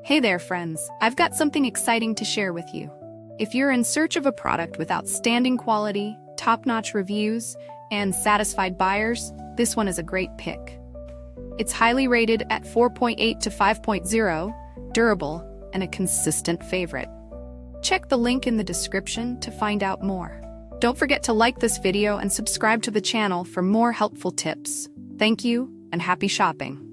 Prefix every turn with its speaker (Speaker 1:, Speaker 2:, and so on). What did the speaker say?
Speaker 1: Hey there, friends. I've got something exciting to share with you. If you're in search of a product with outstanding quality, top-notch reviews, and satisfied buyers, this one is a great pick. It's highly rated at 4.8 to 5.0, durable, and a consistent favorite. Check the link in the description to find out more. Don't forget to like this video and subscribe to the channel for more helpful tips. Thank you, and happy shopping.